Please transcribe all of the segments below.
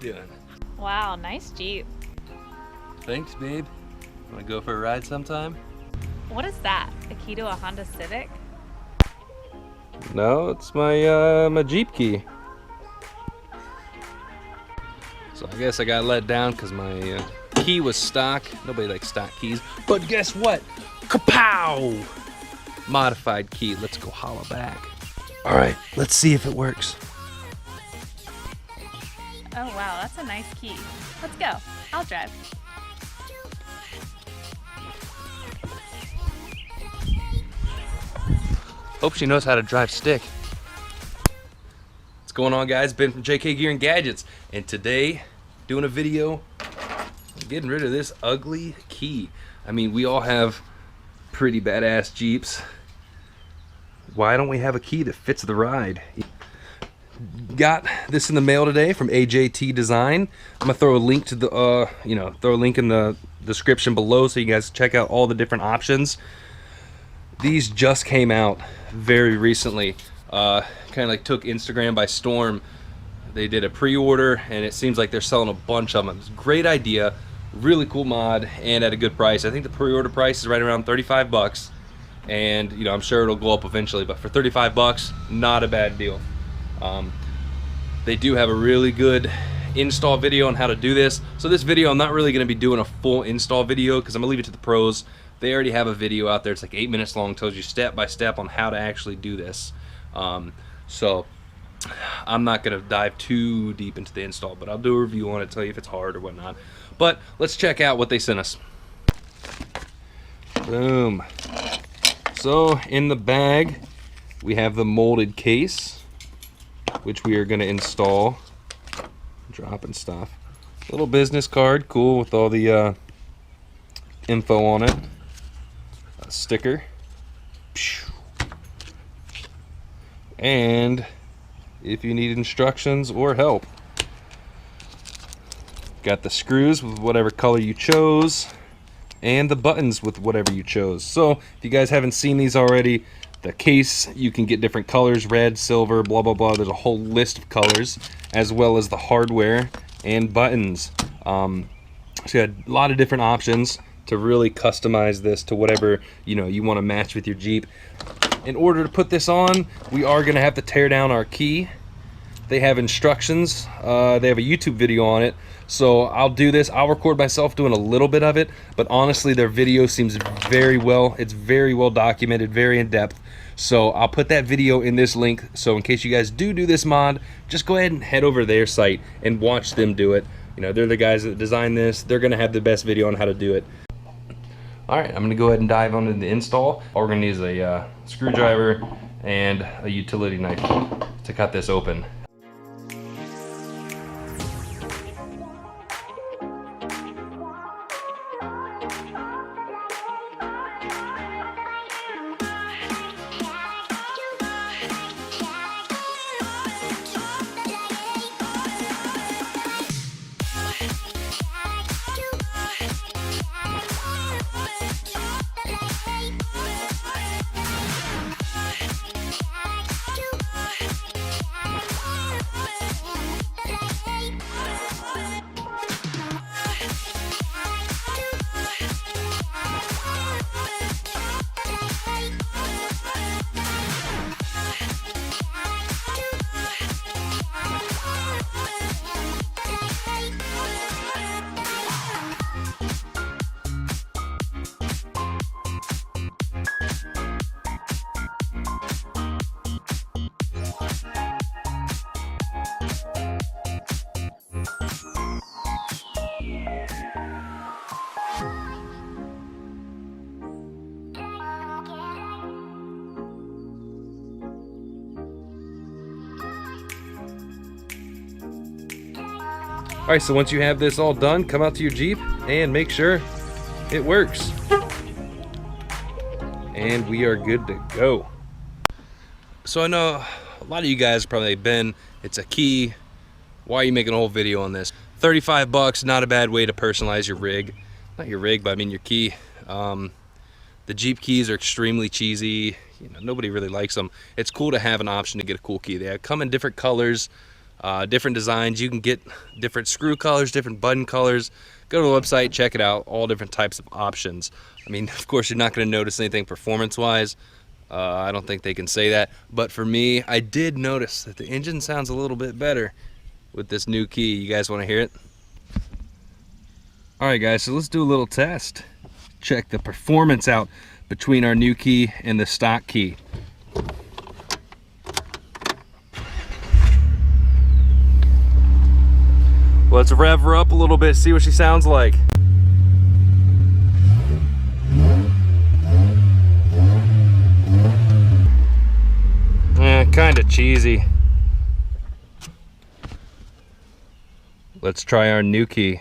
doing? Wow, nice Jeep. Thanks, babe. Want to go for a ride sometime? What is that? A key to a Honda Civic? No, it's my Jeep key. So I guess I got let down because my key was stock. Nobody likes stock keys. But guess what? Kapow! Modified key. Let's go holla back. All right, let's see if it works. Oh wow, that's a nice key. Let's go. I'll drive. Hope she knows how to drive stick. What's going on, guys? Ben from JK Gear and Gadgets, and today doing a video getting rid of this ugly key. I mean, we all have pretty badass Jeeps. Why don't we have a key that fits the ride? Got this in the mail today from AJT Design. I'm gonna throw a link to the throw a link in the description below so you guys check out all the different options. These just came out very recently. Kind of like took Instagram by storm. They did a pre-order and it seems like they're selling a bunch of them. It's a great idea, really cool mod, and at a good price. I think the pre-order price is right around 35 bucks, and you know, I'm sure it'll go up eventually, but for 35 bucks, not a bad deal. They do have a really good install video on how to do this. So this video, I'm not really going to be doing a full install video because I'm going to leave it to the pros. They already have a video out there. It's like 8 minutes long, tells you step by step on how to actually do this. So I'm not going to dive too deep into the install, but I'll do a review on it, tell you if it's hard or whatnot. But let's check out what they sent us. Boom. So in the bag, we have the molded case, which we are going to install. Dropping stuff. Little business card, cool, with all the info on it. A sticker. And if you need instructions or help. Got the screws with whatever color you chose, and the buttons with whatever you chose. So if you guys haven't seen these already, the case, you can get different colors, red, silver, blah blah blah. There's a whole list of colors, as well as the hardware and buttons. So you had a lot of different options to really customize this to whatever you want to match with your Jeep. In order to put this on, we are going to have to tear down our key. They have instructions. They have a YouTube video on it. So I'll do this. I'll record myself doing a little bit of it, but honestly, their video seems very well. It's very well documented, very in depth. So I'll put that video in this link. So in case you guys do this mod, just go ahead and head over to their site and watch them do it. You know, they're the guys that designed this. They're going to have the best video on how to do it. All right, I'm going to go ahead and dive onto the install. All we're going to need is a screwdriver and a utility knife to cut this open. All right, so once you have this all done, come out to your Jeep and make sure it works. And we are good to go. So I know a lot of you guys probably been, it's a key. Why are you making a whole video on this? 35 bucks, not a bad way to personalize your rig. Not your rig, but I mean your key. The Jeep keys are extremely cheesy. You know, nobody really likes them. It's cool to have an option to get a cool key. They come in different colors. different designs. You can get different screw colors, different button colors. Go to the website, check it out, all different types of options. I mean, of course, you're not going to notice anything performance-wise. I don't think they can say that. But for me, I did notice that the engine sounds a little bit better with this new key. You guys want to hear it? All right, guys, so let's do a little test. Check the performance out between our new key and the stock key. Let's rev her up a little bit, see what she sounds like. Kind of cheesy. Let's try our new key.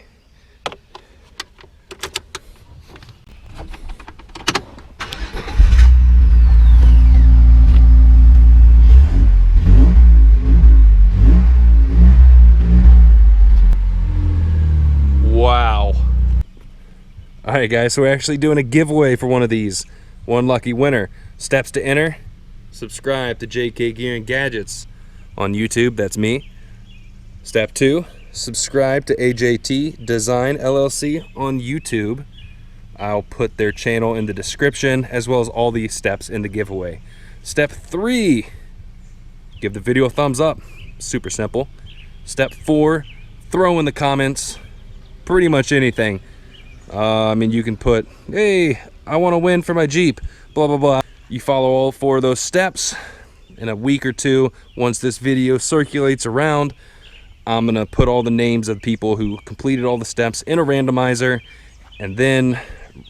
Wow. All right, guys, so we're actually doing a giveaway for one of these. One lucky winner. Steps to enter: subscribe to JK Gear and Gadgets on YouTube, that's me. Step 2, subscribe to AJT Design LLC on YouTube. I'll put their channel in the description, as well as all the steps in the giveaway. Step 3, give the video a thumbs up. Super simple. Step 4, throw in the comments pretty much anything. I mean, you can put, hey, I want to win for my Jeep, blah, blah, blah. You follow all 4 of those steps. In a week or 2, once this video circulates around, I'm gonna put all the names of people who completed all the steps in a randomizer, and then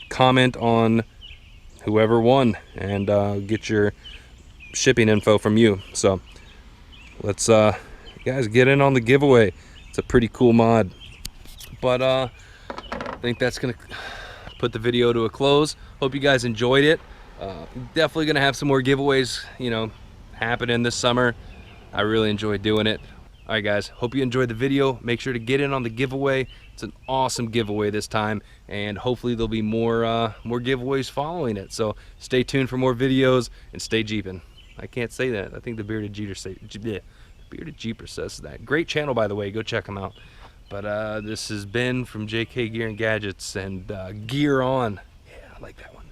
comment on whoever won, and get your shipping info from you. So let's guys, get in on the giveaway. It's a pretty cool mod. But I think that's gonna put the video to a close. Hope you guys enjoyed it. Definitely gonna have some more giveaways, you know, happening this summer. I really enjoyed doing it. All right, guys, hope you enjoyed the video. Make sure to get in on the giveaway. It's an awesome giveaway this time, and hopefully there'll be more giveaways following it. So stay tuned for more videos, and stay Jeepin'. I can't say that. I think the Bearded Jeeper says that. Great channel, by the way. Go check them out. But this has been from JK Gear and Gadgets, and Gear On. Yeah, I like that one.